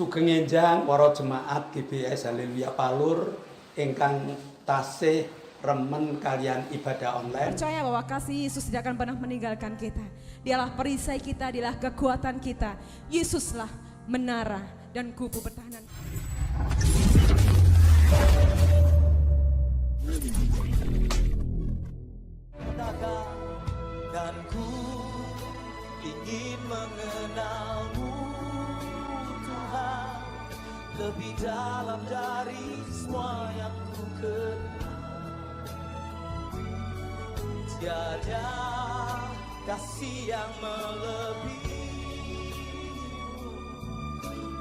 Sugeng enjang para jemaat GBS Haleluya Palur ingkang tasih remen kalian ibadah online. Percaya bahwa kasih Yesus tidak akan pernah meninggalkan kita. Dialah perisai kita, dialah kekuatan kita. Yesuslah menara dan kubu pertahanan. Dan ku ingin mengenalmu Tuhan, lebih dalam dari semua yang ku kenal. Tiada kasih yang melebihi,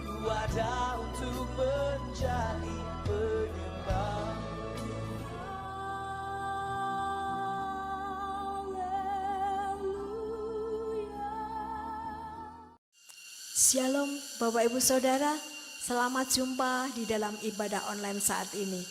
ku ada untuk menjadi penyembah. Shalom Bapak Ibu Saudara, selamat jumpa di dalam ibadah online saat ini.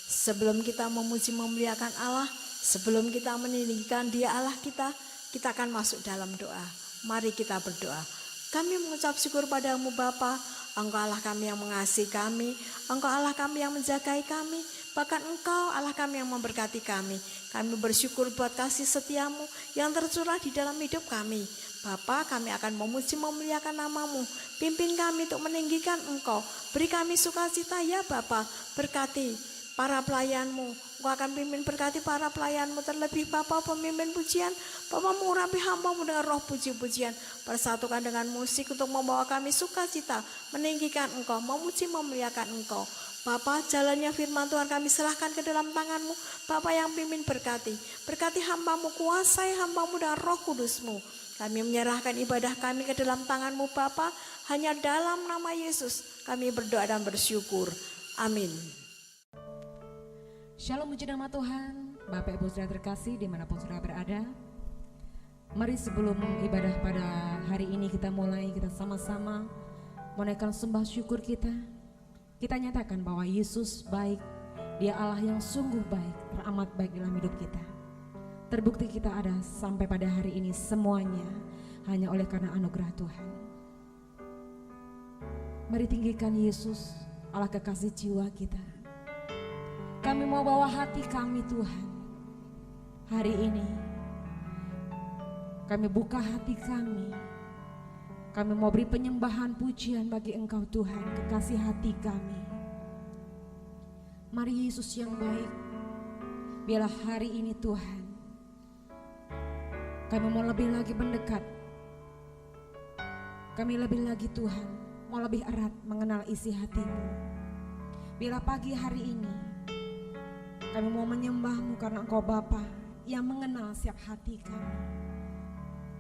Sebelum kita memuji memuliakan Allah, sebelum kita meninggikan Dia Allah kita akan masuk dalam doa. Mari kita berdoa. Kami mengucap syukur padamu Bapa, Engkau Allah kami yang mengasihi kami, Engkau Allah kami yang menjagai kami, bahkan Engkau Allah kami yang memberkati kami. Kami bersyukur buat kasih setiamu yang tercurah di dalam hidup kami. Bapa, kami akan memuji memuliakan namamu. Pimpin kami untuk meninggikan Engkau. Beri kami sukacita ya Bapa. Berkati para pelayanmu. Engkau akan pimpin berkati para pelayanmu. Terlebih Bapa pemimpin pujian. Bapa mengurapi hambamu dengan roh puji-pujian. Persatukan dengan musik untuk membawa kami sukacita. Meninggikan Engkau. Memuji memuliakan Engkau. Bapa, jalannya firman Tuhan kami serahkan ke dalam tanganmu. Bapa yang pimpin berkati. Berkati hambamu, kuasai hambamu dengan roh kudusmu. Kami menyerahkan ibadah kami ke dalam tangan-Mu Bapa, hanya dalam nama Yesus kami berdoa dan bersyukur. Amin. Shalom puji nama Tuhan, Bapak Ibu Saudara terkasih dimanapun saudara berada. Mari sebelum ibadah pada hari ini kita mulai, kita sama-sama menaikkan sembah syukur kita. Kita nyatakan bahwa Yesus baik, Dia Allah yang sungguh baik, teramat baik dalam hidup kita. Terbukti kita ada sampai pada hari ini semuanya hanya oleh karena anugerah Tuhan. Mari tinggikan Yesus, Allah kekasih jiwa kita. Kami mau bawa hati kami Tuhan. Hari ini kami buka hati kami. Kami mau beri penyembahan pujian bagi Engkau Tuhan, kekasih hati kami. Mari Yesus yang baik, biarlah hari ini Tuhan kami mau lebih lagi mendekat. Kami lebih lagi Tuhan, mau lebih erat mengenal isi hati-Mu. Bila pagi hari ini, kami mau menyembah-Mu karena Engkau Bapa yang mengenal setiap hati kami.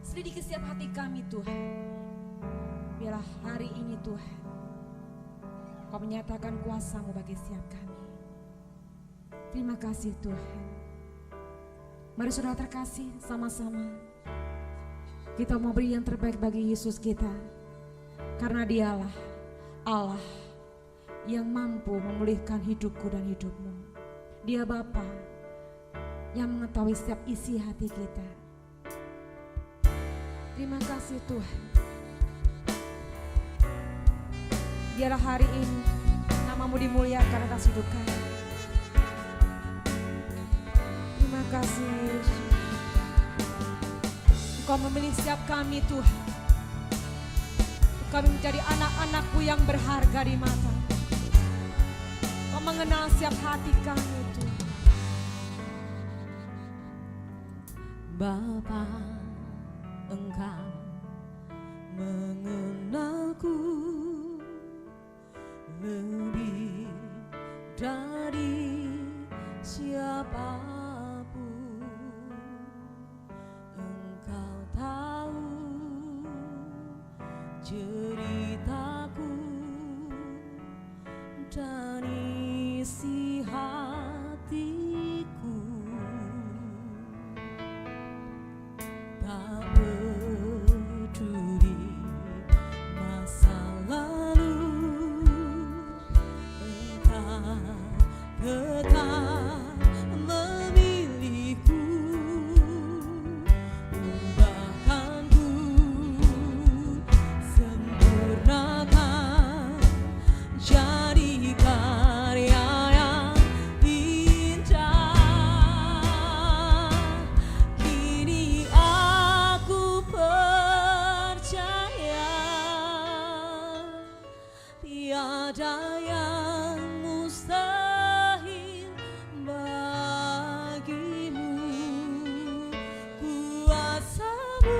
Selidiki setiap hati kami Tuhan. Biarlah hari ini Tuhan, Kau menyatakan kuasa-Mu bagi setiap kami. Terima kasih Tuhan. Mari saudara terkasih, sama-sama kita mau beri yang terbaik bagi Yesus kita. Karena Dialah Allah yang mampu memulihkan hidupku dan hidupmu. Dia Bapa yang mengetahui setiap isi hati kita. Terima kasih Tuhan. Biarlah hari ini nama-Mu dimuliakan atas hidup kami. Terima kasih Yesus. Engkau memilih setiap kami Tuhan. Kami menjadi anak-anak-Mu yang berharga di mata. Engkau mengenal setiap hati kami Tuhan. Bapa, Engkau mengenalku lebih dari siapa. Ceritaku dan isi hatiku, tak peduli masa lalu, Engkau tetap memilihku. Ubahkanku semua ada yang mustahil bagimu. Kuasamu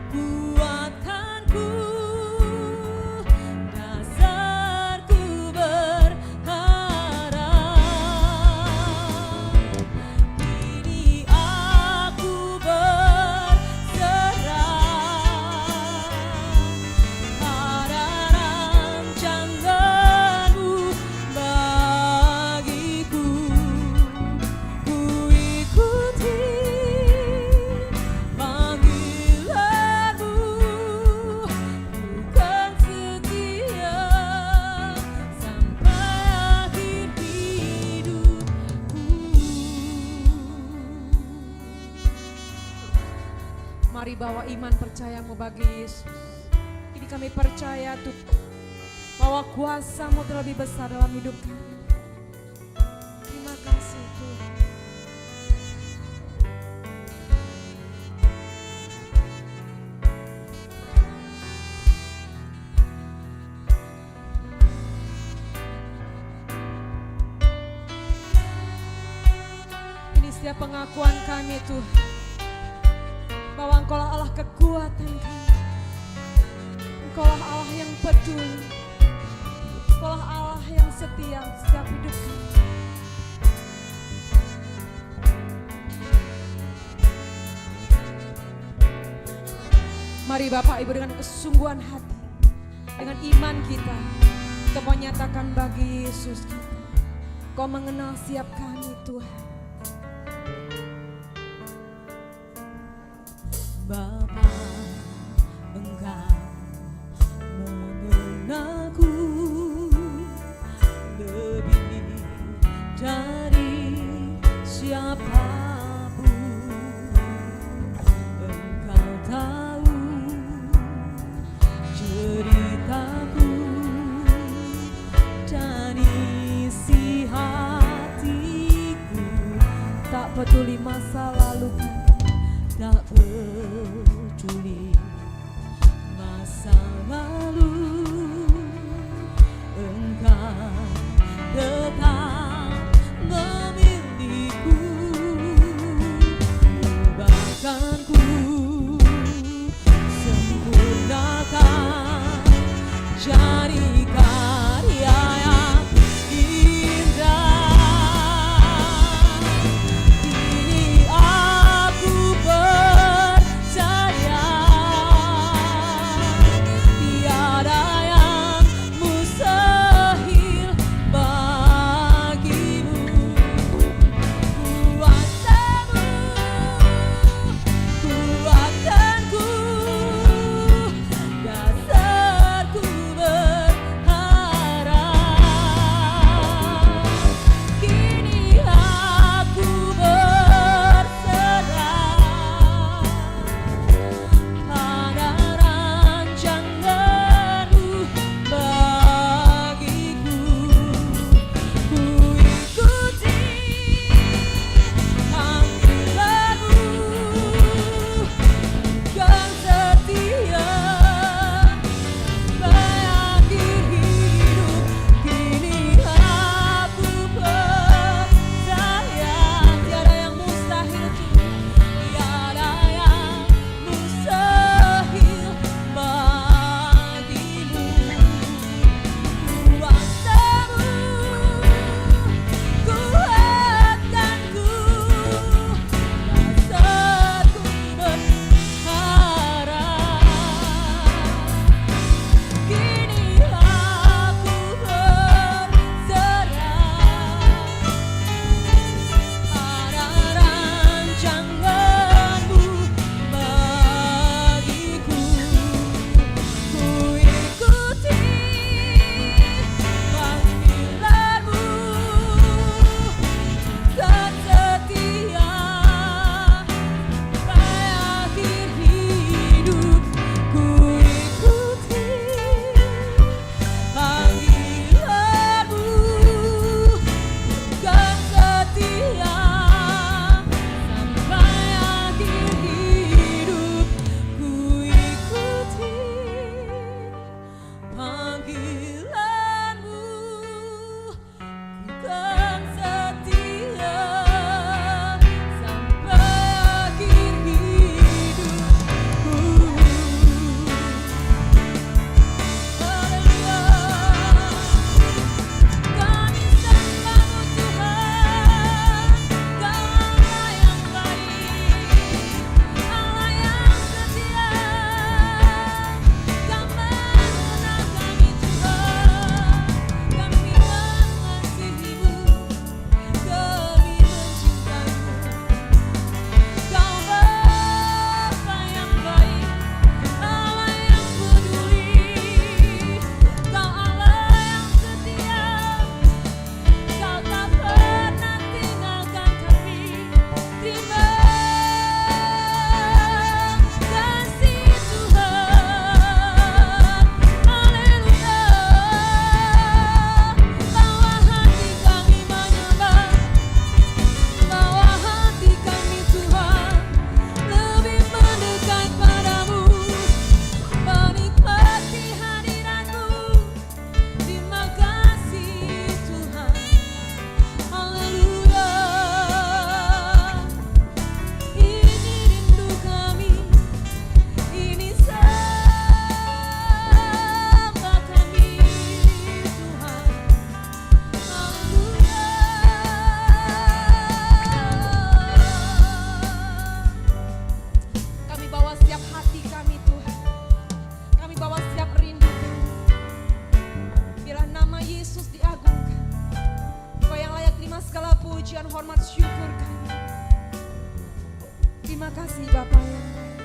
kuatkanku, dasarku berharap. Kini aku berserah pada rancanganmu bagiku. Ku ikuti panggilanmu, bukan setia sampai akhir hidupku. Mari bawa iman percayamu bagi Yesus. Ini kami percaya Tuhan bahwa kuasa-Mu terlebih besar dalam hidup kami. Terima kasih Tuhan. Ini setiap pengakuan kami Tuhan, bahwa Engkaulah Allah kekuatan kami. Engkaulah Allah yang peduli. Engkaulah Allah yang setia setiap hidup kami. Mari Bapak Ibu dengan kesungguhan hati, dengan iman kita menyatakan bagi Yesus kita, Kau mengenal setiap kami Tuhan. Bapa, Engkau mengenalku lebih dari siapapun. Engkau tahu ceritaku dan isi hatiku. Tak peduli masa laluku, Tak peduli masa lalu, Engkau tetap memilikiku. Ubahkanku, sempurnakan, jadi karya yang indah. Kini aku percaya setiap hati kami Tuhan. Kami bawa setiap rindu kami. Biarlah nama Yesus diagungkan. Kau yang layak terima segala pujian, hormat, syukur kami. Terima kasih Bapa yang baik.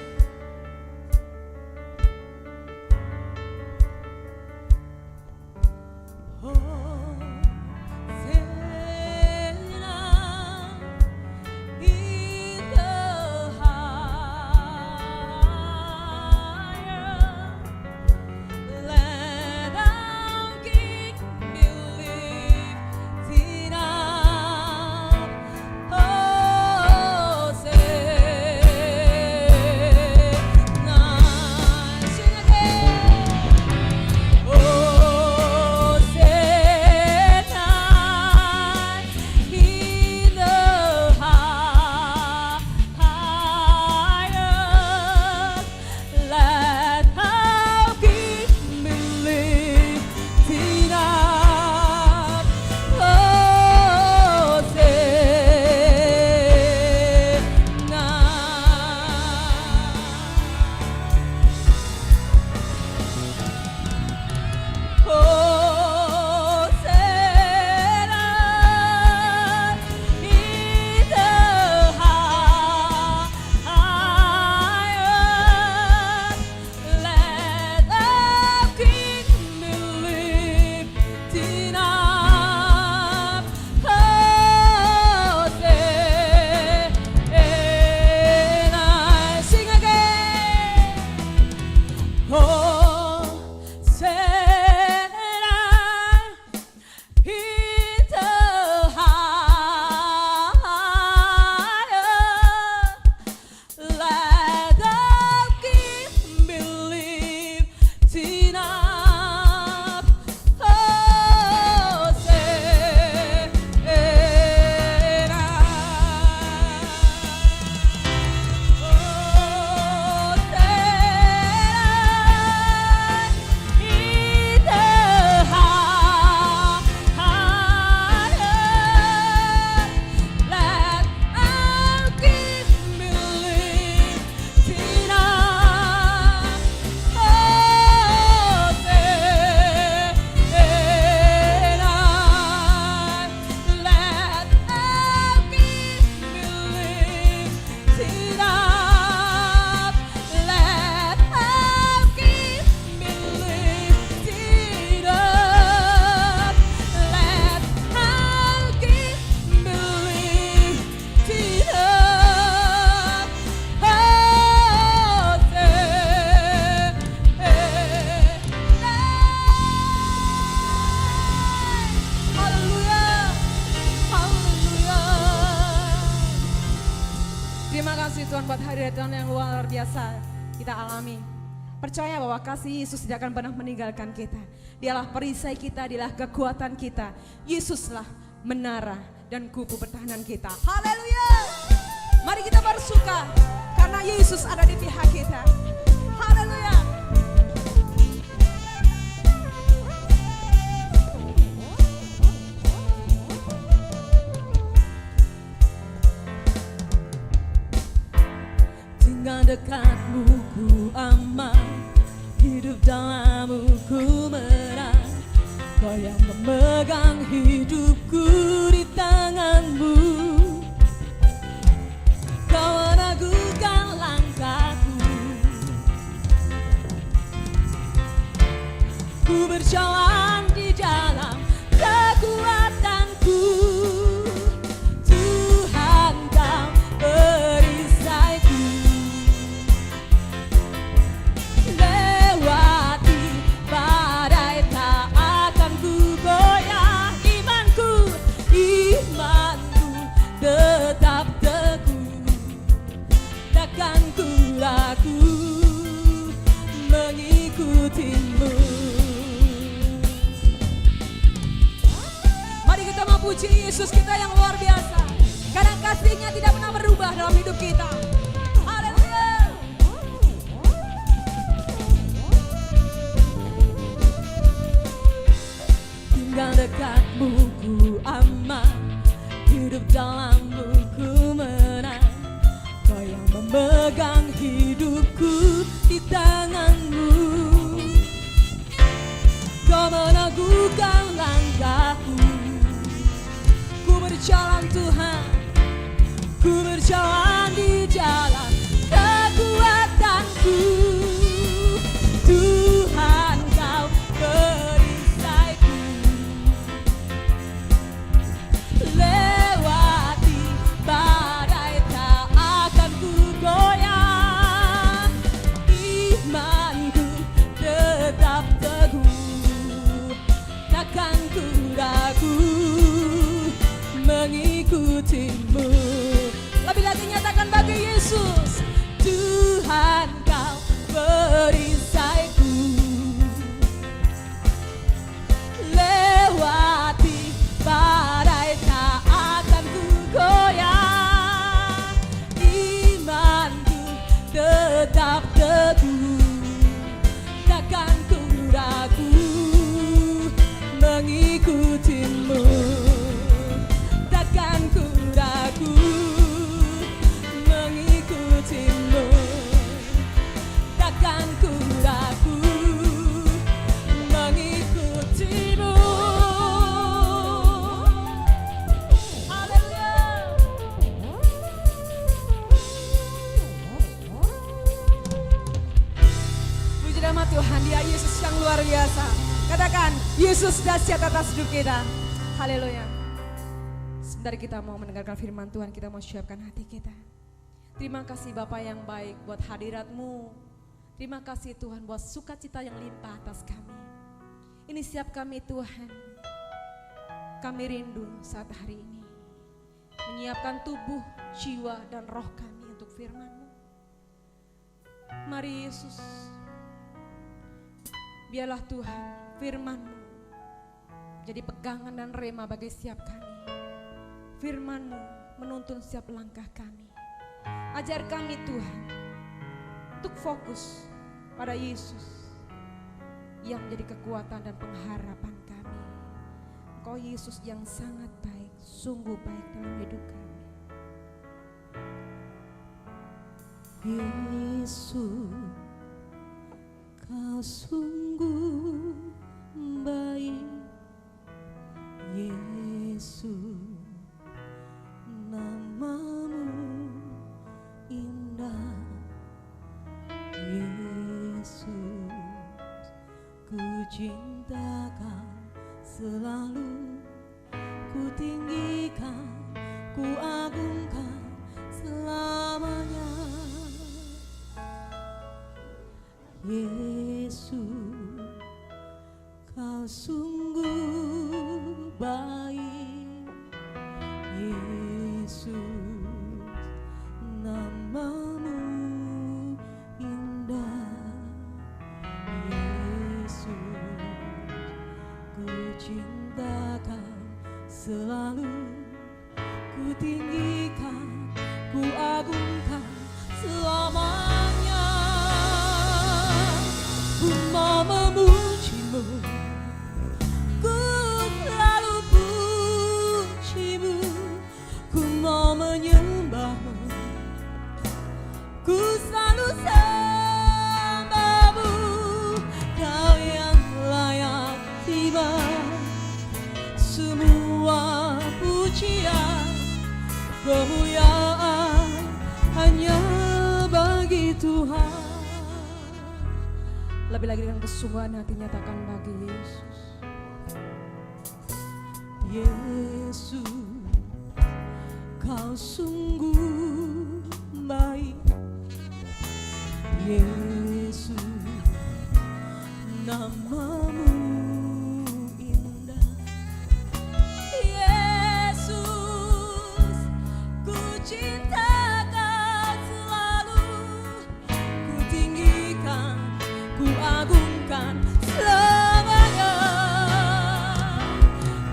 Terima kasih Tuhan buat hadirat yang luar biasa kita alami. Percaya bahwa kasih Yesus tidak akan pernah meninggalkan kita. Dialah perisai kita, dialah kekuatan kita. Yesuslah menara dan kubu pertahanan kita. Haleluya. Mari kita bersuka karena Yesus ada di pihak kita. Haleluya. Tinggal dekatmu ku aman, hidup dalammu ku menang. Kau yang memegang hidupku di tanganmu. Kau meneguhkan langkahku. Ku berjalan di dalam kekuatanku. Tuhan kau perisaiku. Lewati badai tak akan ku goyah. Imanku tetap teguh. Takkan ku ragu mengikutimu. Mari kita memuji Yesus kita yang luar biasa, karena kasih-Nya tidak pernah berubah dalam hidup kita. Haleluya. Tinggal dekatmu ku aman, hidup dalammu ku menang. Kau yang memegang hidupku berjalan di jalan kekuatanku. Tuhan kau perisaiku, lewati badai tak akan ku goyah. Imanku tetap teguh, takkan ku ragu mengikutimu. Lebih lagi nyatakan bagi Yesus, Tuhan kau perisaiku, lewati badai tak akan ku goyah. Imanku tetap teguh, takkan ku ragu mengikutimu. Takkan ku ragu mengikutimu. Takkan ku ragu mengikutimu. Haleluya. Puji nama Tuhan, Dia Yesus yang luar biasa. Katakan, Yesus dahsyat atas hidup kita. Haleluya. Sebentar kita mau mendengarkan firman Tuhan, kita mau siapkan hati kita. Terima kasih Bapa yang baik buat hadirat-Mu. Terima kasih Tuhan buat sukacita yang limpah atas kami. Ini siap kami Tuhan. Kami rindu saat hari ini menyiapkan tubuh, jiwa, dan roh kami untuk firman-Mu. Mari Yesus, biarlah Tuhan firman-Mu jadi pegangan dan rema bagi setiap kami. Firman-Mu menuntun setiap langkah kami. Ajar kami Tuhan untuk fokus pada Yesus yang menjadi kekuatan dan pengharapan kami. Engkau Yesus yang sangat baik, sungguh baik dalam hidup kami. Yesus, kau sungguh baik. Yesus, namamu indah. Yesus, ku cinta kau selalu, ku tinggikan, ku agungkan selamanya. Yesus, kau sungguh baik. Yesus, namamu indah. Yesus, ku cinta kau selalu, ku tinggikan, ku agungkan selamanya. Ku mau memujimu, ku selalu pujimu, ku mau menyembahmu, ku selalu sembahmu. Kau yang layak terima semua pujian, kemuliaan hanya bagi Tuhan. Lebih lagi dengan kesungguhan hati nyatakan bagi Yesus. Yesus, kau sungguh baik. Yesus, namamu indah. Yesus, ku cinta kau selalu, ku tinggikan, ku agungkan selamanya.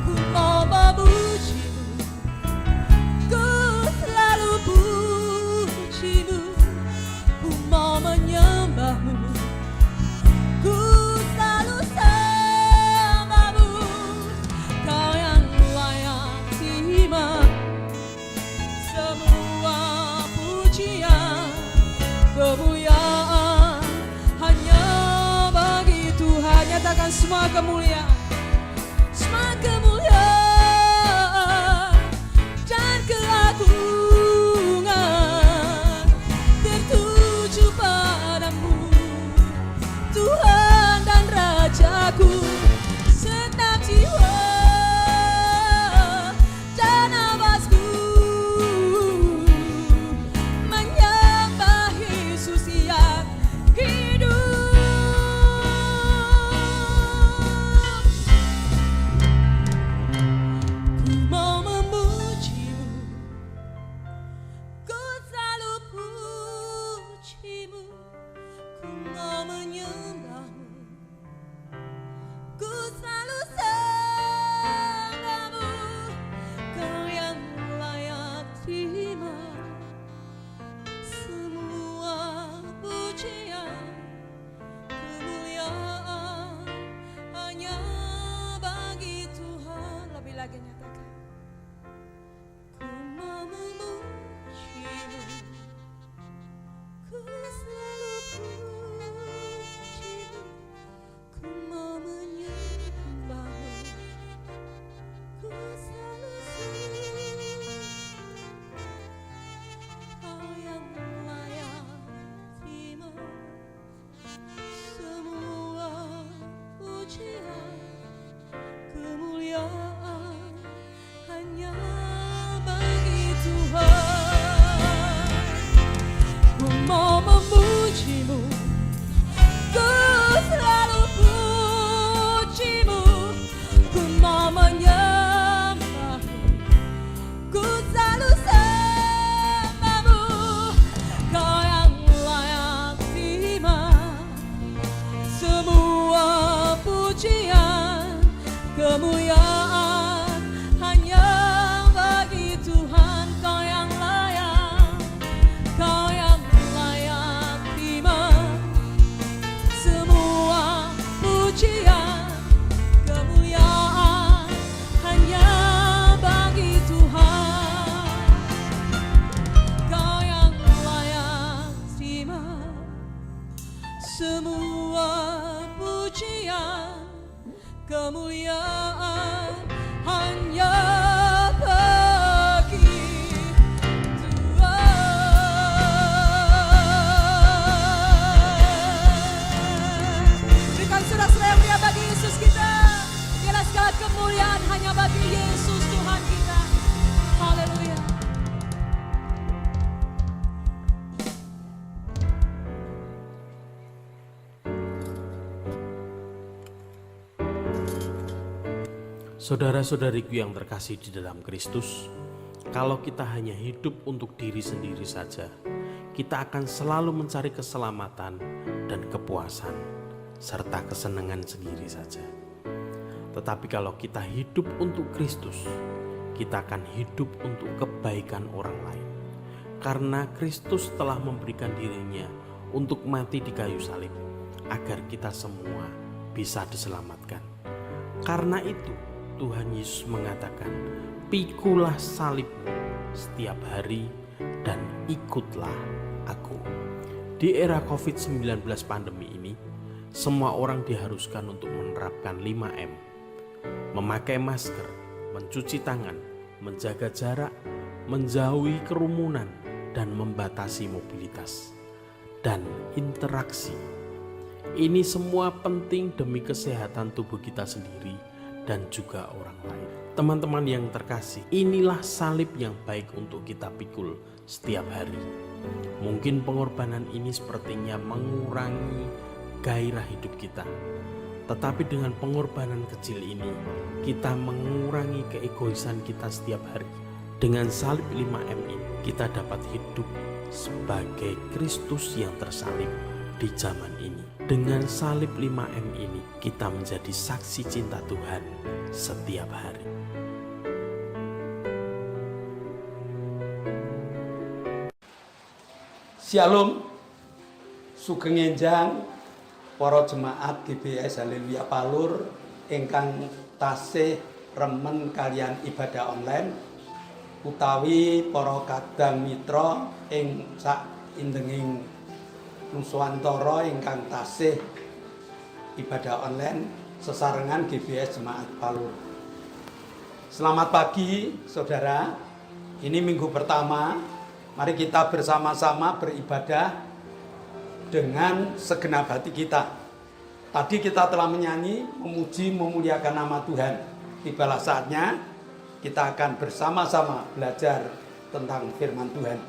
Ku mau memujimu, ku selalu pujimu, ku mau menyembahmu, ku selalu sembahmu. Kau yang layak terima semua pujian, kemuliaan hanya bagi Tuhan. Nyatakan semua kemuliaan, semua kemuliaan dan keagungan jiwa dan nafasku menyembah Yesus yang hidup. Ku mau memujimu, ku selalu pujimu, ku mau menyembahmu, ku selalu sembahmu. Kau yang layak terima semua pujian, kemuliaan hanya bagi Tuhan. Lebih lagi nyatakan. Ku mau memujimu, ku selalu pujimu, ku mau menyembahmu, ku selalu sembah. Kau yang layak terima semua pujian, kemuliaan hanya bagi Tuhan. Ku mau memujimu, ku selalu pujimu, ku mau menyembahmu, ku selalu sembahmu. Kau yang layak terima semua pujian, kemuliaan hanya bagi Tuhan. Kau yang layak terima semua pujian, kemuliaan hanya bagi Tuhan. Kau yang layak terima semua pujian, kemuliaan hanya bagi Tuhan. Berikan sorak-sorai yang meriah bagi Yesus kita. Biarlah segala kemuliaan hanya bagi Yesus Tuhan kita. Haleluya. Saudara-saudariku yang terkasih di dalam Kristus, kalau kita hanya hidup untuk diri sendiri saja, kita akan selalu mencari keselamatan dan kepuasan, serta kesenangan sendiri saja. Tetapi kalau kita hidup untuk Kristus, kita akan hidup untuk kebaikan orang lain. Karena Kristus telah memberikan dirinya untuk mati di kayu salib, agar kita semua bisa diselamatkan. Karena itu, Tuhan Yesus mengatakan, "Pikulah salibmu setiap hari dan ikutlah aku." Di era COVID-19 pandemi ini, semua orang diharuskan untuk menerapkan 5M. Memakai masker, mencuci tangan, menjaga jarak, menjauhi kerumunan, dan membatasi mobilitas dan interaksi. Ini semua penting demi kesehatan tubuh kita sendiri dan juga orang lain. Teman-teman yang terkasih, inilah salib yang baik untuk kita pikul setiap hari. Mungkin pengorbanan ini sepertinya mengurangi gairah hidup kita. Tetapi dengan pengorbanan kecil ini, kita mengurangi keegoisan kita setiap hari. Dengan salib 5M ini, kita dapat hidup sebagai Kristus yang tersalib di zaman ini. Dengan salib 5M ini, kita menjadi saksi cinta Tuhan setiap hari. Shalom, sugeng enjang para jemaat GBS Haleluya Palur ingkang tasih remen kalian ibadah online utawi para kadang mitra ing sak indenging Nuswantara ingkang tasih ibadah online sesarengan GBS Jemaat Palur. Selamat pagi saudara, ini minggu pertama, mari kita bersama-sama beribadah dengan segenap hati kita. Tadi kita telah menyanyi, memuji, memuliakan nama Tuhan. Tibalah saatnya kita akan bersama-sama belajar tentang firman Tuhan.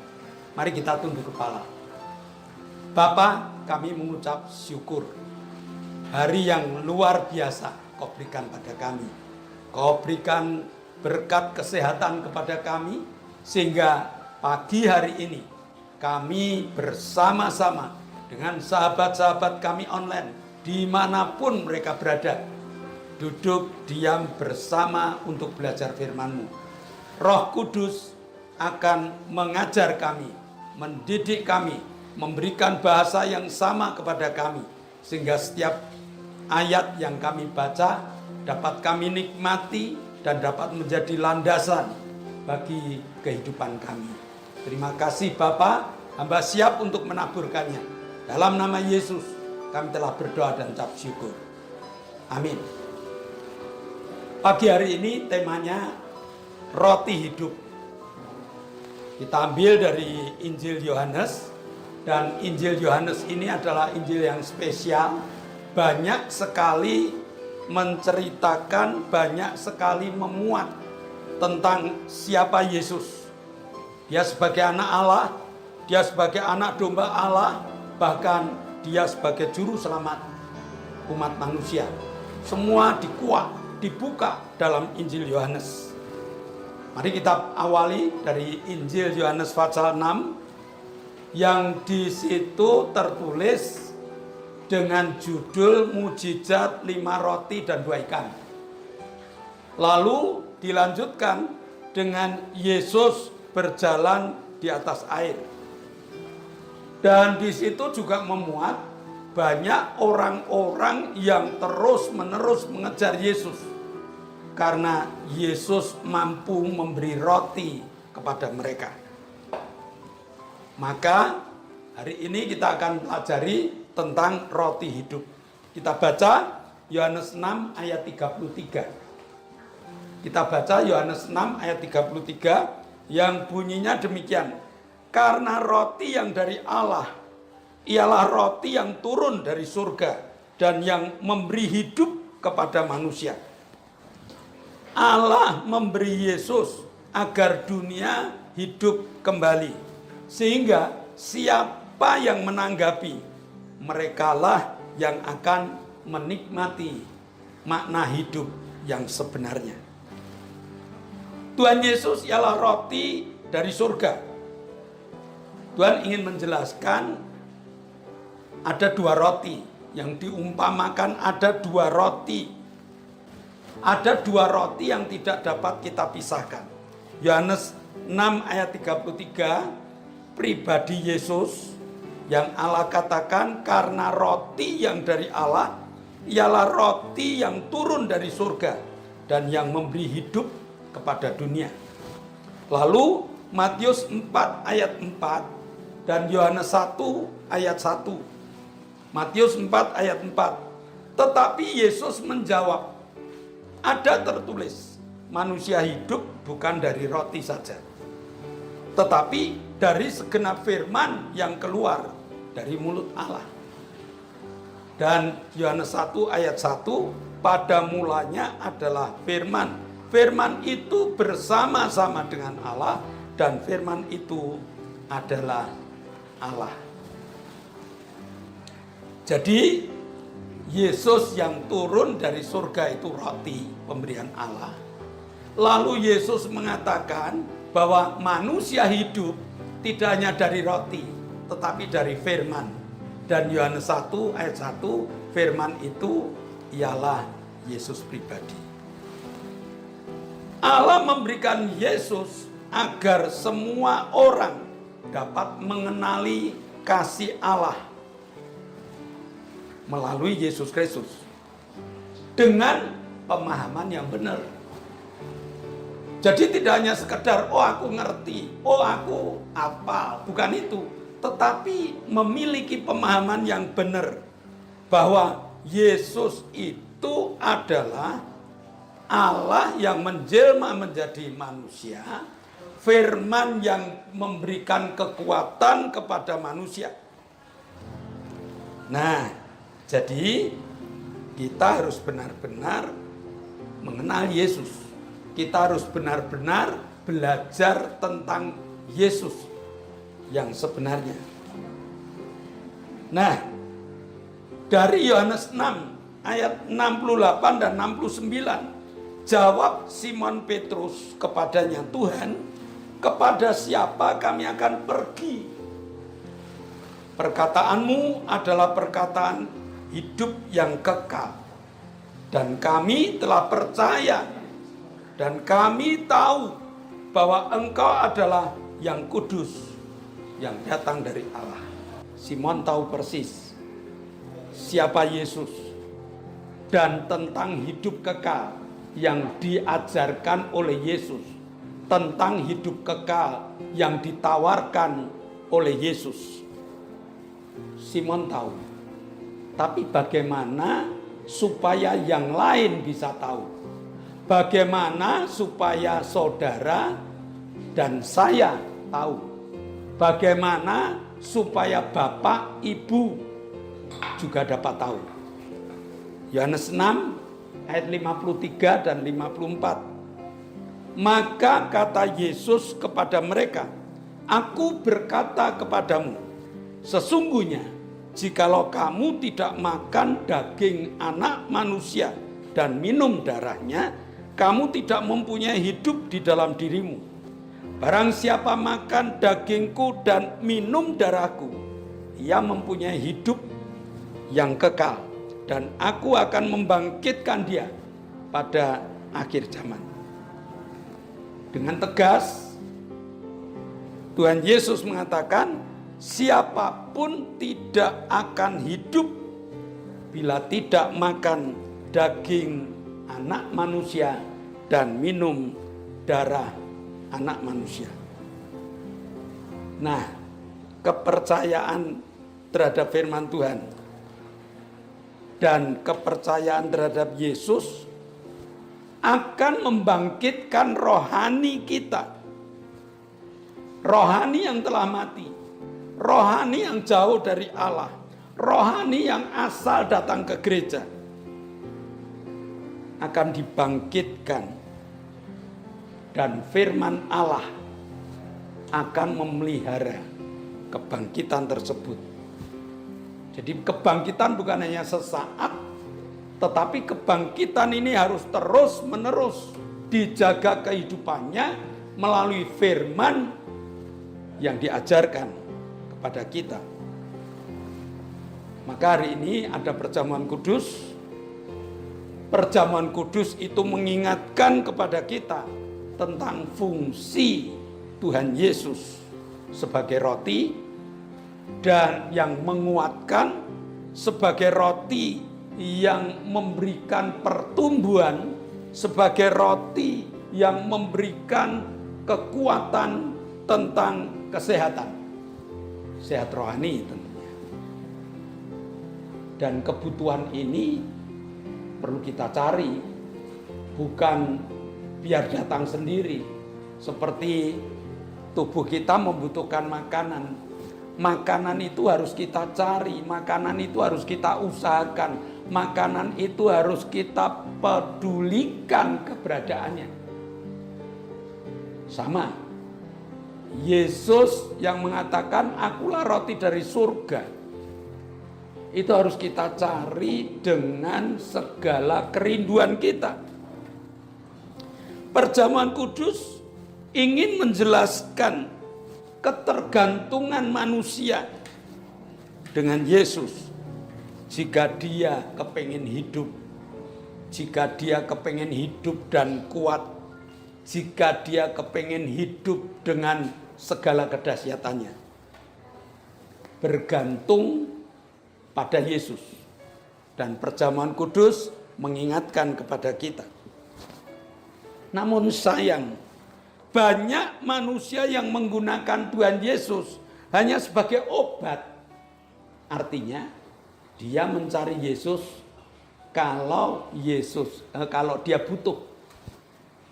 Mari kita tunduk kepala. Bapa, kami mengucap syukur. Hari yang luar biasa Kau berikan pada kami. Kau berikan berkat kesehatan kepada kami, sehingga pagi hari ini kami bersama-sama dengan sahabat-sahabat kami online, dimanapun mereka berada, duduk diam bersama untuk belajar firman-Mu. Roh Kudus akan mengajar kami, mendidik kami, memberikan bahasa yang sama kepada kami, sehingga setiap ayat yang kami baca dapat kami nikmati dan dapat menjadi landasan bagi kehidupan kami. Terima kasih Bapa, hamba siap untuk menaburkannya. Dalam nama Yesus kami telah berdoa dan ucap syukur. Amin. Pagi hari ini temanya roti hidup. Kita ambil dari Injil Yohanes, dan Injil Yohanes ini adalah Injil yang spesial. Banyak sekali menceritakan, banyak sekali memuat tentang siapa Yesus. Dia sebagai anak Allah, dia sebagai anak domba Allah, bahkan dia sebagai juru selamat umat manusia. Semua dikuak, dibuka dalam Injil Yohanes. Mari kita awali dari Injil Yohanes pasal 6 yang di situ tertulis dengan judul mujizat 5 roti dan 2 ikan. Lalu dilanjutkan dengan Yesus berjalan di atas air. Dan di situ juga memuat banyak orang-orang yang terus-menerus mengejar Yesus, karena Yesus mampu memberi roti kepada mereka. Maka hari ini kita akan pelajari tentang roti hidup. Kita baca Yohanes 6 ayat 33. Kita baca Yohanes 6 ayat 33 yang bunyinya demikian. Karena roti yang dari Allah ialah roti yang turun dari surga dan yang memberi hidup kepada manusia. Allah memberi Yesus agar dunia hidup kembali, sehingga siapa yang menanggapi, merekalah yang akan menikmati makna hidup yang sebenarnya. Tuhan Yesus ialah roti dari surga. Tuhan ingin menjelaskan ada 2 roti yang diumpamakan, ada 2 roti. Ada 2 roti yang tidak dapat kita pisahkan. Yohanes 6 ayat 33, pribadi Yesus yang Allah katakan karena roti yang dari Allah ialah roti yang turun dari surga dan yang memberi hidup kepada dunia. Lalu Matius 4 ayat 4 dan Yohanes 1 ayat 1. Matius 4 ayat 4. Tetapi Yesus menjawab, ada tertulis, manusia hidup bukan dari roti saja, tetapi dari segenap firman yang keluar dari mulut Allah. Dan Yohanes 1 ayat 1, pada mulanya adalah firman. Firman itu bersama-sama dengan Allah, dan firman itu adalah Allah. Jadi Yesus yang turun dari surga itu roti pemberian Allah. Lalu Yesus mengatakan bahwa manusia hidup tidak hanya dari roti, tetapi dari firman. Dan Yohanes 1 ayat 1, firman itu ialah Yesus pribadi. Allah memberikan Yesus agar semua orang dapat mengenali kasih Allah melalui Yesus Kristus dengan pemahaman yang benar. Jadi tidak hanya sekedar oh aku ngerti, oh aku hafal, bukan itu, tetapi memiliki pemahaman yang benar bahwa Yesus itu adalah Allah yang menjelma menjadi manusia, firman yang memberikan kekuatan kepada manusia. Nah, jadi Kita harus benar-benar mengenal Yesus. Kita harus benar-benar belajar tentang Yesus yang sebenarnya. Nah, dari Yohanes 6 ayat 68 dan 69, jawab Simon Petrus kepadanya, Tuhan, kepada siapa kami akan pergi? Perkataanmu adalah perkataan hidup yang kekal. Dan kami telah percaya dan kami tahu bahwa Engkau adalah yang kudus, yang datang dari Allah. Simon tahu persis siapa Yesus dan tentang hidup kekal yang diajarkan oleh Yesus, tentang hidup kekal yang ditawarkan oleh Yesus. Simon tahu, tapi bagaimana supaya yang lain bisa tahu? Bagaimana supaya saudara dan saya tahu? Bagaimana supaya bapak, ibu juga dapat tahu? Yohanes 6 ayat 53 dan 54. Maka kata Yesus kepada mereka, Aku berkata kepadamu, sesungguhnya jikalau kamu tidak makan daging anak manusia dan minum darahnya, kamu tidak mempunyai hidup di dalam dirimu. Barang siapa makan dagingku dan minum darahku, ia mempunyai hidup yang kekal, dan aku akan membangkitkan dia pada akhir zaman. Dengan tegas, Tuhan Yesus mengatakan, siapapun tidak akan hidup bila tidak makan daging anak manusia dan minum darah anak manusia. Nah, kepercayaan terhadap firman Tuhan dan kepercayaan terhadap Yesus akan membangkitkan rohani kita. Rohani yang telah mati, rohani yang jauh dari Allah, rohani yang asal datang ke gereja akan dibangkitkan, dan firman Allah akan memelihara kebangkitan tersebut. Jadi kebangkitan bukan hanya sesaat, tetapi kebangkitan ini harus terus menerus dijaga kehidupannya melalui firman yang diajarkan kepada kita. Maka hari ini ada perjamuan kudus. Perjamuan kudus itu mengingatkan kepada kita tentang fungsi Tuhan Yesus sebagai roti, dan yang menguatkan sebagai roti yang memberikan pertumbuhan, sebagai roti yang memberikan kekuatan tentang kesehatan, sehat rohani tentunya. Dan kebutuhan ini perlu kita cari, bukan biar datang sendiri. Seperti tubuh kita membutuhkan makanan, makanan itu harus kita cari, makanan itu harus kita usahakan, makanan itu harus kita pedulikan keberadaannya. Sama, Yesus yang mengatakan akulah roti dari surga, itu harus kita cari dengan segala kerinduan kita. Perjamuan kudus ingin menjelaskan ketergantungan manusia dengan Yesus. Jika dia kepengen hidup, jika dia kepengen hidup dan kuat, jika dia kepengen hidup dengan segala kedahsyatannya, bergantung pada Yesus. Dan perjamuan kudus mengingatkan kepada kita. Namun sayang, banyak manusia yang menggunakan Tuhan Yesus hanya sebagai obat. Artinya dia mencari Yesus kalau dia butuh.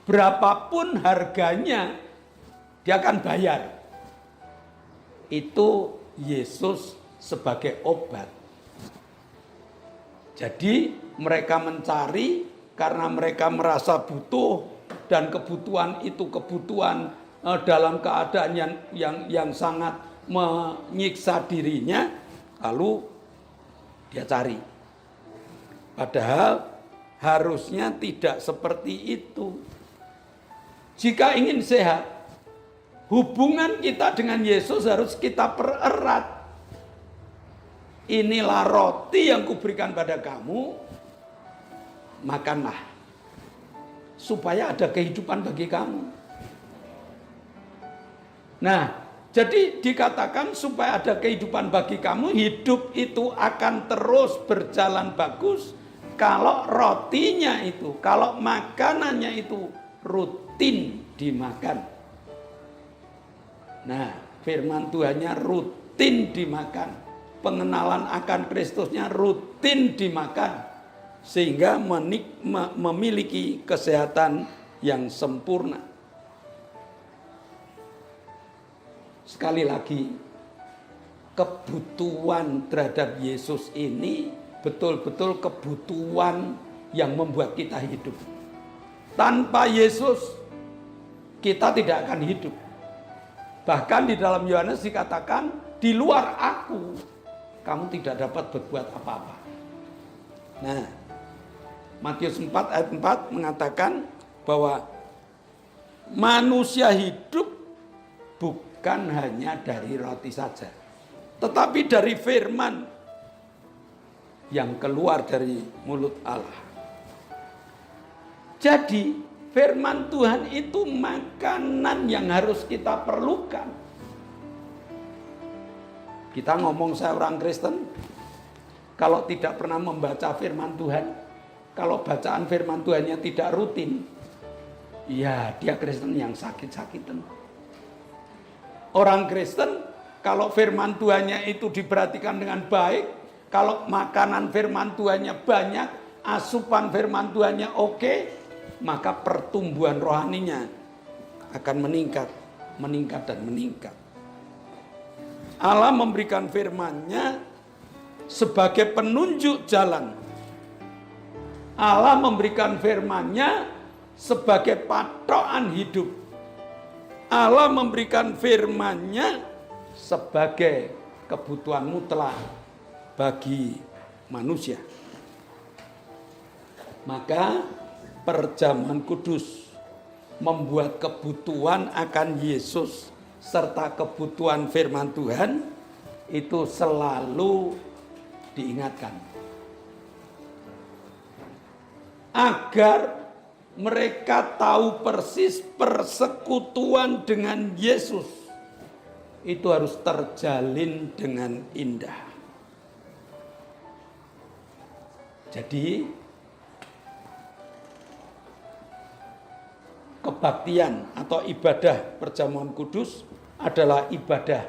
Berapapun harganya dia akan bayar. Itu Yesus sebagai obat. Jadi mereka mencari karena mereka merasa butuh, dan kebutuhan itu kebutuhan dalam keadaan yang sangat menyiksa dirinya, lalu dia cari. Padahal harusnya tidak seperti itu. Jika ingin sehat, hubungan kita dengan Yesus harus kita pererat. Inilah roti yang kuberikan pada kamu, makanlah, supaya ada kehidupan bagi kamu. Nah, jadi dikatakan supaya ada kehidupan bagi kamu, hidup itu akan terus berjalan bagus kalau rotinya itu, kalau makanannya itu rutin dimakan. Nah, firman Tuhannya rutin dimakan. Pengenalan akan Kristusnya rutin dimakan. Sehingga memiliki kesehatan yang sempurna. Sekali lagi, kebutuhan terhadap Yesus ini betul-betul kebutuhan yang membuat kita hidup. Tanpa Yesus, kita tidak akan hidup. Bahkan di dalam Yohanes dikatakan, di luar aku, kamu tidak dapat berbuat apa-apa. Nah, Matius 4 ayat 4 mengatakan bahwa manusia hidup bukan hanya dari roti saja, tetapi dari firman yang keluar dari mulut Allah. Jadi firman Tuhan itu makanan yang harus kita perlukan. Kita ngomong saya orang Kristen, kalau tidak pernah membaca firman Tuhan, kalau bacaan firman Tuhannya tidak rutin, ya dia Kristen yang sakit-sakitan. Orang Kristen kalau firman Tuhannya itu diperhatikan dengan baik, kalau makanan firman Tuhannya banyak, asupan firman Tuhannya oke, maka pertumbuhan rohaninya akan meningkat dan meningkat. Allah memberikan firman-Nya sebagai penunjuk jalan. Allah memberikan firman-Nya sebagai patokan hidup. Allah memberikan firman-Nya sebagai kebutuhan mutlak bagi manusia. Maka perjamuan kudus membuat kebutuhan akan Yesus serta kebutuhan firman Tuhan itu selalu diingatkan. Agar mereka tahu persis persekutuan dengan Yesus itu harus terjalin dengan indah. Jadi kebaktian atau ibadah perjamuan kudus adalah ibadah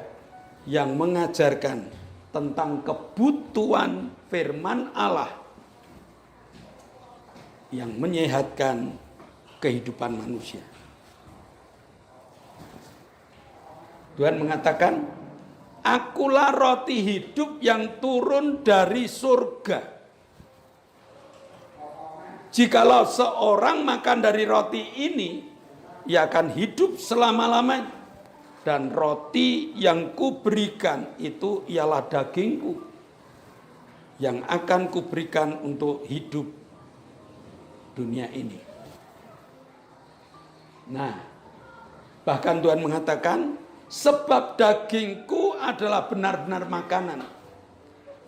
yang mengajarkan tentang kebutuhan firman Allah yang menyehatkan kehidupan manusia. Tuhan mengatakan, akulah roti hidup yang turun dari surga. Jikalau seorang makan dari roti ini, ia akan hidup selama-lamanya. Dan roti yang kuberikan itu ialah dagingku, yang akan kuberikan untuk hidup dunia ini. Nah, bahkan Tuhan mengatakan, sebab dagingku adalah benar-benar makanan,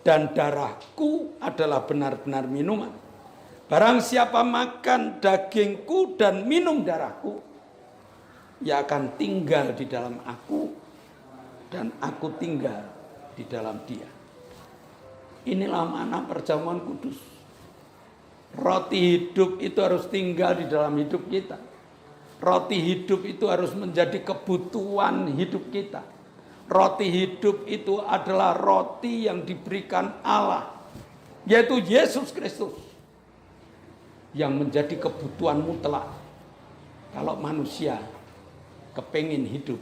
dan darahku adalah benar-benar minuman. Barang siapa makan dagingku dan minum darahku, ia akan tinggal di dalam aku, dan aku tinggal di dalam dia. Inilah makna perjamuan kudus. Roti hidup itu harus tinggal di dalam hidup kita. Roti hidup itu harus menjadi kebutuhan hidup kita. Roti hidup itu adalah roti yang diberikan Allah, yaitu Yesus Kristus, yang menjadi kebutuhan mutlak. Kalau manusia kepingin hidup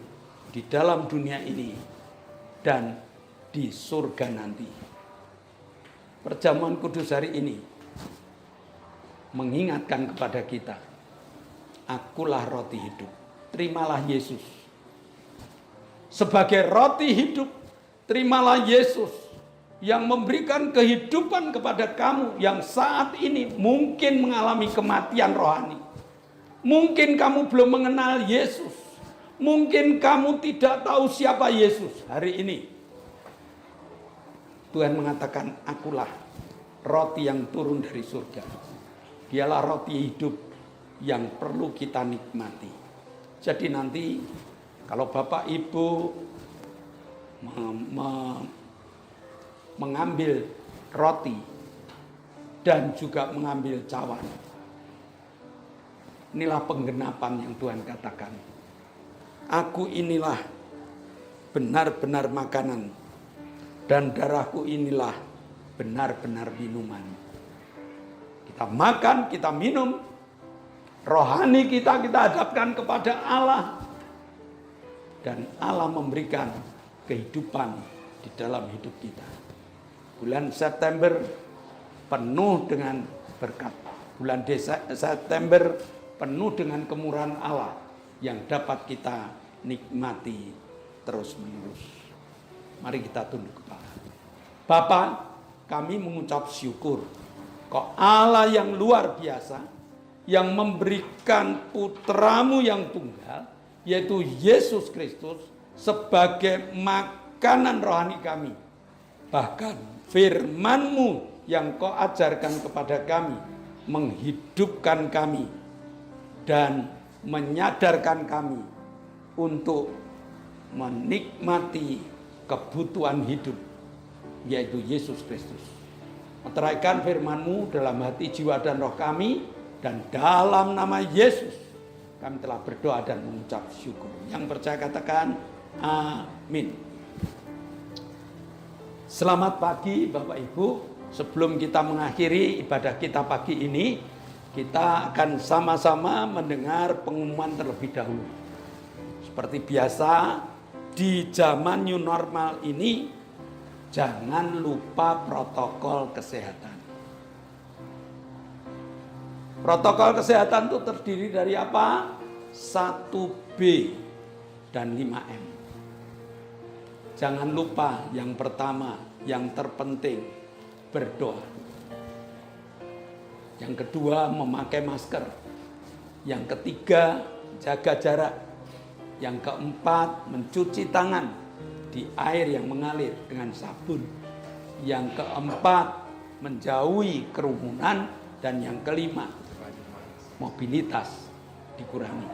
di dalam dunia ini dan di surga nanti. perjamuan kudus hari ini mengingatkan kepada kita, akulah roti hidup. Terimalah Yesus sebagai roti hidup. Terimalah Yesus yang memberikan kehidupan kepada kamu yang saat ini mungkin mengalami kematian rohani. Mungkin kamu belum mengenal Yesus. Mungkin kamu tidak tahu siapa Yesus. Hari ini Tuhan mengatakan, akulah roti yang turun dari surga. Dialah roti hidup yang perlu kita nikmati. Jadi nanti kalau Bapak Ibu mengambil roti dan juga mengambil cawan, inilah penggenapan yang Tuhan katakan. Aku inilah benar-benar makanan dan darahku inilah benar-benar minuman. Kita makan, kita minum, rohani kita hadapkan kepada Allah. Dan Allah memberikan kehidupan di dalam hidup kita. Bulan September penuh dengan berkat. Bulan September penuh dengan kemurahan Allah yang dapat kita nikmati terus-menerus. Mari kita tunduk kepala. Bapa, kami mengucap syukur. Kau Allah yang luar biasa, yang memberikan putramu yang tunggal, yaitu Yesus Kristus, sebagai makanan rohani kami. Bahkan firman-Mu yang Kau ajarkan kepada kami, menghidupkan kami, dan menyadarkan kami untuk menikmati kebutuhan hidup, yaitu Yesus Kristus. Meteraikan firman-Mu dalam hati, jiwa, dan roh kami, dan dalam nama Yesus kami telah berdoa dan mengucap syukur. Yang percaya katakan amin. Selamat pagi Bapak Ibu. Sebelum kita mengakhiri ibadah kita pagi ini, kita akan sama-sama mendengar pengumuman terlebih dahulu. Seperti biasa, di zaman new normal ini, jangan lupa protokol kesehatan. Protokol kesehatan itu terdiri dari apa? 1B dan 5M. Jangan lupa yang pertama, yang terpenting, berdoa. Yang kedua, memakai masker. Yang ketiga, jaga jarak. Yang keempat, mencuci tangan di air yang mengalir dengan sabun. Yang keempat, menjauhi kerumunan. Dan yang kelima, mobilitas dikurangi.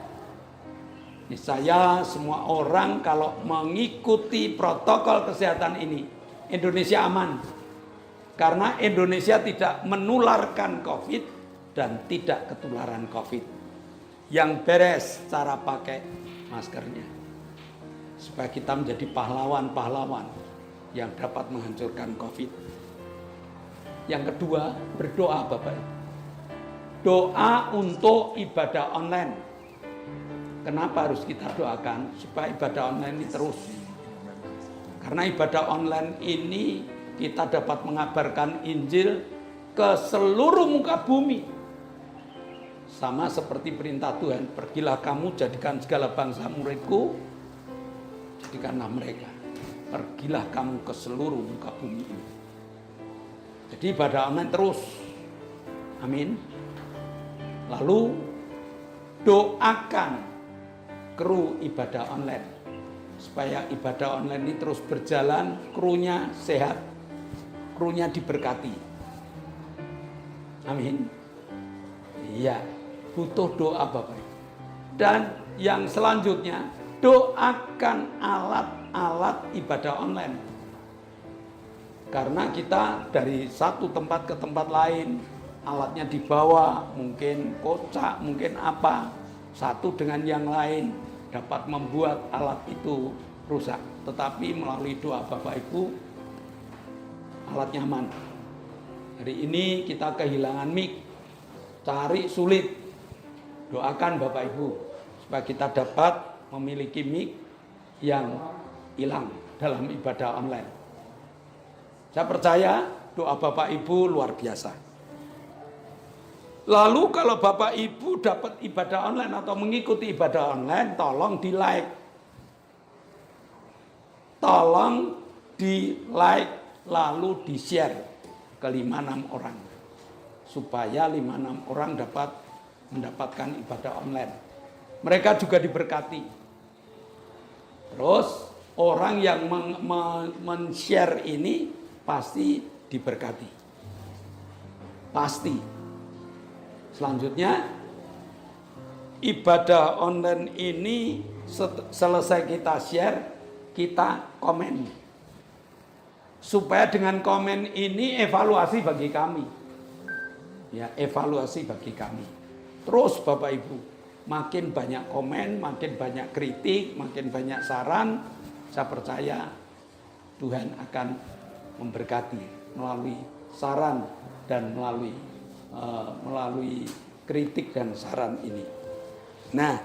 Niscaya semua orang kalau mengikuti protokol kesehatan ini, Indonesia aman. Karena Indonesia tidak menularkan COVID dan tidak ketularan COVID. Yang beres cara pakai maskernya. Supaya kita menjadi pahlawan-pahlawan yang dapat menghancurkan COVID. Yang kedua, berdoa Bapak Ibu. Doa untuk ibadah online. Kenapa harus kita doakan? Supaya ibadah online ini terus. Karena ibadah online ini kita dapat mengabarkan Injil ke seluruh muka bumi. Sama seperti perintah Tuhan, pergilah kamu jadikan segala bangsa muridku, jadikanlah mereka. Pergilah kamu ke seluruh muka bumi ini. Jadi ibadah online terus. Amin. Lalu doakan kru ibadah online supaya ibadah online ini terus berjalan, krunya sehat, krunya diberkati. Amin. Iya, butuh doa Bapak. Dan yang selanjutnya, doakan alat-alat ibadah online. Karena kita dari satu tempat ke tempat lain, alatnya dibawa, mungkin kocak, mungkin apa, satu dengan yang lain dapat membuat alat itu rusak. Tetapi melalui doa Bapak Ibu, alatnya aman. Hari ini kita kehilangan mic, cari sulit. Doakan Bapak Ibu supaya kita dapat memiliki mic yang hilang dalam ibadah online. Saya percaya doa Bapak Ibu luar biasa. Lalu kalau Bapak Ibu dapat ibadah online atau mengikuti ibadah online, tolong di like. Tolong di like lalu di share ke 5-6 orang. Supaya 5-6 orang dapat mendapatkan ibadah online. Mereka juga diberkati. Terus orang yang men-share ini pasti diberkati. Pasti. Selanjutnya, ibadah online ini selesai kita share, kita komen. Supaya dengan komen ini evaluasi bagi kami. Ya, evaluasi bagi kami. Terus Bapak Ibu, makin banyak komen, makin banyak kritik, makin banyak saran, saya percaya Tuhan akan memberkati melalui saran dan melalui kritik dan saran ini. Nah,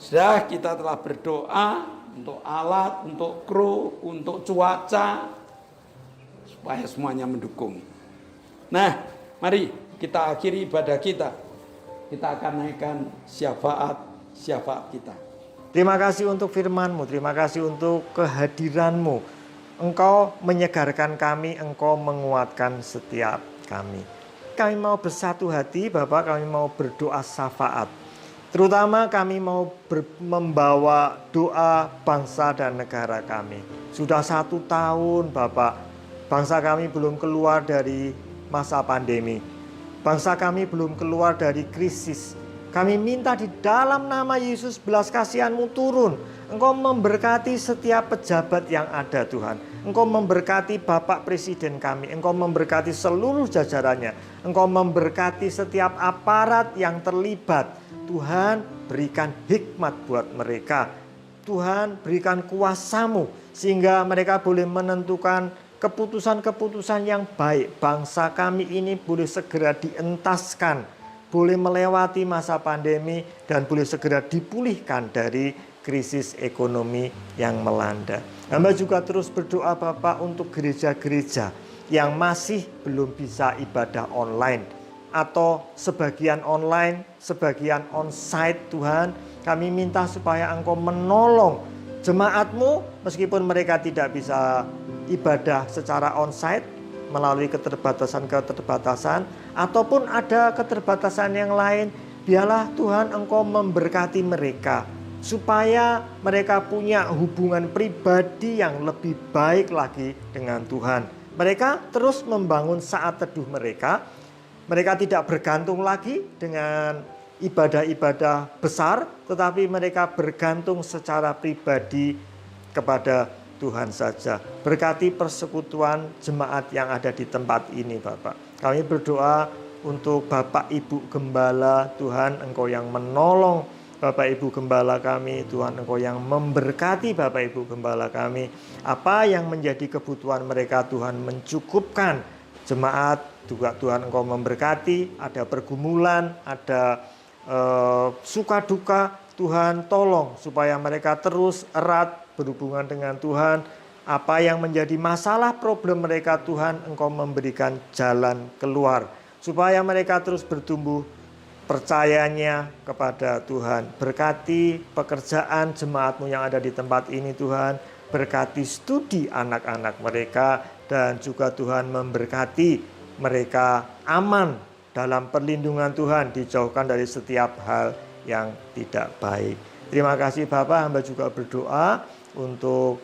sudah kita telah berdoa untuk alat, untuk kru, untuk cuaca, supaya semuanya mendukung. Nah, mari kita akhiri ibadah kita. Kita akan naikkan syafaat kita. Terima kasih untuk firman-Mu, terima kasih untuk kehadiran-Mu. Engkau menyegarkan kami, Engkau menguatkan setiap kami. Kami mau bersatu hati, Bapak, kami mau berdoa syafaat. Terutama kami mau membawa doa bangsa dan negara kami. Sudah 1 tahun, Bapak, bangsa kami belum keluar dari masa pandemi. Bangsa kami belum keluar dari krisis. Kami minta di dalam nama Yesus belas kasihan-Mu turun. Engkau memberkati setiap pejabat yang ada, Tuhan. Engkau memberkati Bapak Presiden kami. Engkau memberkati seluruh jajarannya. Engkau memberkati setiap aparat yang terlibat. Tuhan, berikan hikmat buat mereka. Tuhan, berikan kuasa-Mu sehingga mereka boleh menentukan keputusan-keputusan yang baik. Bangsa kami ini boleh segera dientaskan, boleh melewati masa pandemi, dan boleh segera dipulihkan dari krisis ekonomi yang melanda. Hamba juga terus berdoa, Bapak, untuk gereja-gereja yang masih belum bisa ibadah online, atau sebagian online, sebagian onsite. Tuhan, kami minta supaya Engkau menolong jemaat-Mu meskipun mereka tidak bisa ibadah secara onsite melalui keterbatasan-keterbatasan, ataupun ada keterbatasan yang lain. Biarlah Tuhan Engkau memberkati mereka supaya mereka punya hubungan pribadi yang lebih baik lagi dengan Tuhan. Mereka terus membangun saat teduh mereka. Mereka tidak bergantung lagi dengan ibadah-ibadah besar, tetapi mereka bergantung secara pribadi kepada Tuhan saja. Berkati persekutuan jemaat yang ada di tempat ini, Bapak. Kami berdoa untuk Bapak Ibu Gembala. Tuhan, Engkau yang menolong Bapak Ibu Gembala kami. Tuhan, Engkau yang memberkati Bapak Ibu Gembala kami. Apa yang menjadi kebutuhan mereka, Tuhan mencukupkan. Jemaat juga Tuhan Engkau memberkati. Ada pergumulan, ada suka duka. Tuhan tolong supaya mereka terus erat berhubungan dengan Tuhan. Apa yang menjadi masalah problem mereka, Tuhan Engkau memberikan jalan keluar supaya mereka terus bertumbuh percayanya kepada Tuhan. Berkati pekerjaan jemaat-Mu yang ada di tempat ini, Tuhan. Berkati studi anak-anak mereka, dan juga Tuhan memberkati mereka aman dalam perlindungan Tuhan, dijauhkan dari setiap hal yang tidak baik. Terima kasih Bapak, hamba juga berdoa untuk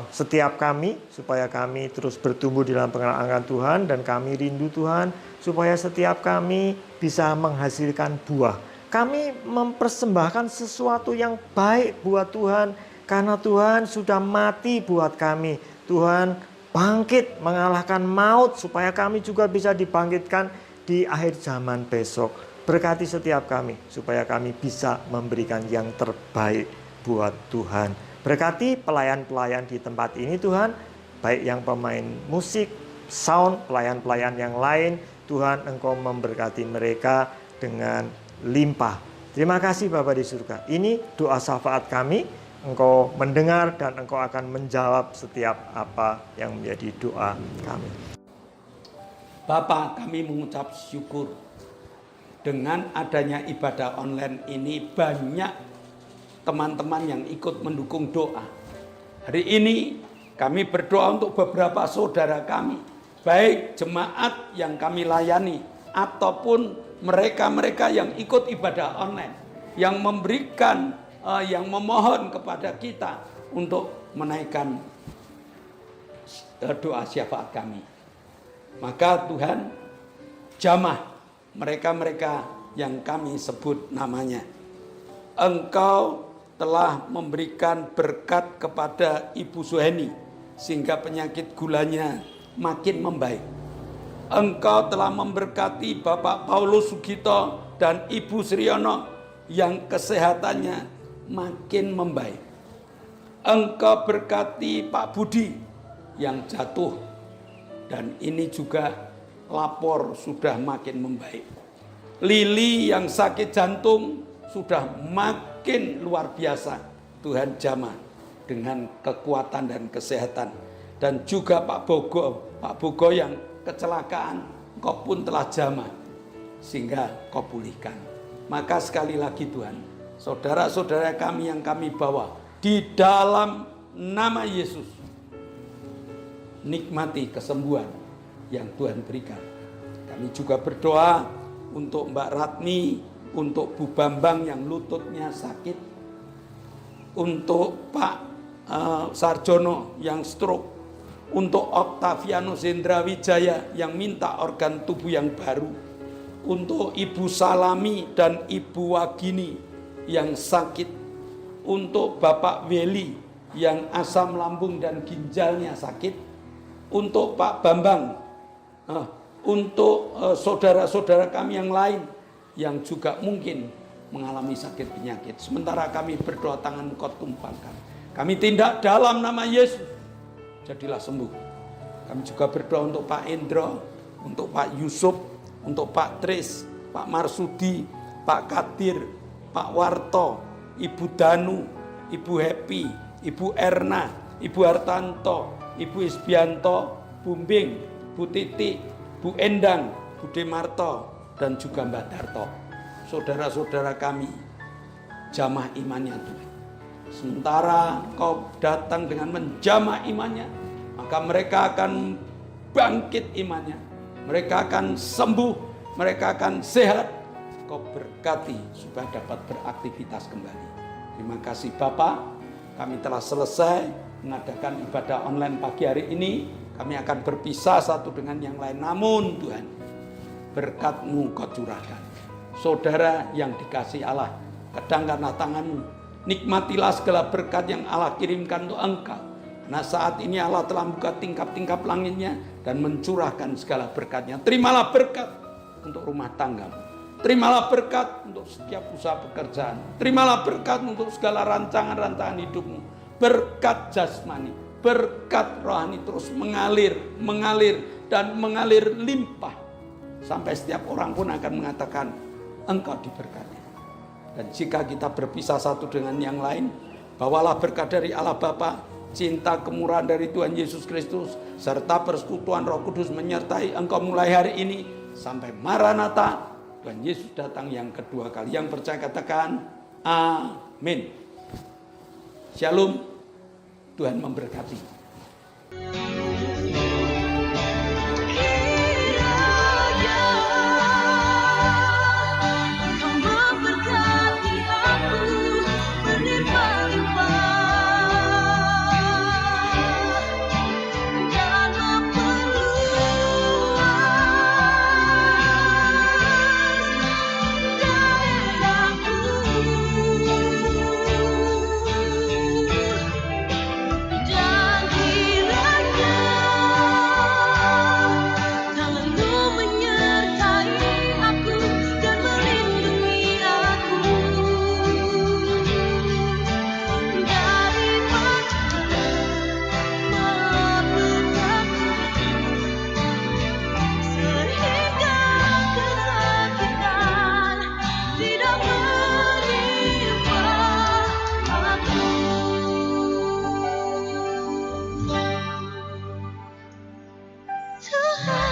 setiap kami, supaya kami terus bertumbuh dalam pengenalan Tuhan, dan kami rindu Tuhan supaya setiap kami bisa menghasilkan buah. Kami mempersembahkan sesuatu yang baik buat Tuhan, karena Tuhan sudah mati buat kami. Tuhan bangkit mengalahkan maut supaya kami juga bisa dibangkitkan di akhir zaman besok. Berkati setiap kami supaya kami bisa memberikan yang terbaik buat Tuhan. Berkati pelayan-pelayan di tempat ini, Tuhan, baik yang pemain musik, sound, pelayan-pelayan yang lain. Tuhan, Engkau memberkati mereka dengan limpah. Terima kasih Bapa di surga. Ini doa syafaat kami. Engkau mendengar dan Engkau akan menjawab setiap apa yang menjadi doa kami. Bapa, kami mengucap syukur dengan adanya ibadah online ini banyak teman-teman yang ikut mendukung doa. Hari ini kami berdoa untuk beberapa saudara kami, baik jemaat yang kami layani ataupun mereka-mereka yang ikut ibadah online, yang memberikan, yang memohon kepada kita untuk menaikkan doa syafaat kami. Maka Tuhan jamah mereka-mereka yang kami sebut namanya. Engkau telah memberikan berkat kepada Ibu Suheni sehingga penyakit gulanya makin membaik. Engkau telah memberkati Bapak Paulus Sugito dan Ibu Sriono yang kesehatannya makin membaik. Engkau berkati Pak Budi yang jatuh dan ini juga lapor sudah makin membaik. Lili yang sakit jantung sudah makin luar biasa. Tuhan jamah dengan kekuatan dan kesehatan. Dan juga Pak Bogo yang kecelakaan, Engkau pun telah jamah sehingga Kau pulihkan. Maka sekali lagi Tuhan, saudara-saudara kami yang kami bawa di dalam nama Yesus, nikmati kesembuhan yang Tuhan berikan. Kami juga berdoa untuk Mbak Ratmi, untuk Bu Bambang yang lututnya sakit, untuk Pak Sarjono yang stroke, untuk Oktaviano Zendra Wijaya yang minta organ tubuh yang baru, untuk Ibu Salami dan Ibu Wagini yang sakit, untuk Bapak Weli yang asam lambung dan ginjalnya sakit, untuk Pak Bambang, untuk saudara-saudara kami yang lain yang juga mungkin mengalami sakit penyakit. Sementara kami berdoa, tangan Kau tumpangkan. Kami tindak dalam nama Yesus, jadilah sembuh. Kami juga berdoa untuk Pak Endro, untuk Pak Yusuf, untuk Pak Tris, Pak Marsudi, Pak Kadir, Pak Warto, Ibu Danu, Ibu Happy, Ibu Erna, Ibu Hartanto, Ibu Isbianto, Bumbing, Bu Titi, Bu Endang, Bu Demarto, dan juga Mbak Darto. Saudara-saudara kami, jamah imannya Tuhan. Sementara Kau datang dengan menjamah imannya, maka mereka akan bangkit imannya. Mereka akan sembuh, mereka akan sehat. Kau berkati supaya dapat beraktivitas kembali. Terima kasih Bapa, kami telah selesai mengadakan ibadah online pagi hari ini. Kami akan berpisah satu dengan yang lain. Namun Tuhan, berkat-Mu Kau curahkan. Saudara yang dikasihi Allah, kedangkanlah tangan-Mu. Nikmatilah segala berkat yang Allah kirimkan untuk engkau. Nah saat ini Allah telah membuka tingkap-tingkap langitnya dan mencurahkan segala berkatnya. Terimalah berkat untuk rumah tanggamu. Terimalah berkat untuk setiap usaha pekerjaan. Terimalah berkat untuk segala rancangan-rancangan hidupmu. Berkat jasmani, berkat rohani terus mengalir dan mengalir limpah. Sampai setiap orang pun akan mengatakan, engkau diberkati. Dan jika kita berpisah satu dengan yang lain, bawalah berkat dari Allah Bapa, cinta kemurahan dari Tuhan Yesus Kristus, serta persekutuan Roh Kudus menyertai engkau mulai hari ini sampai Maranatha, Tuhan Yesus datang yang kedua kali. Yang percaya katakan, amin. Shalom, Tuhan memberkati. Dan kiranya Tuhan.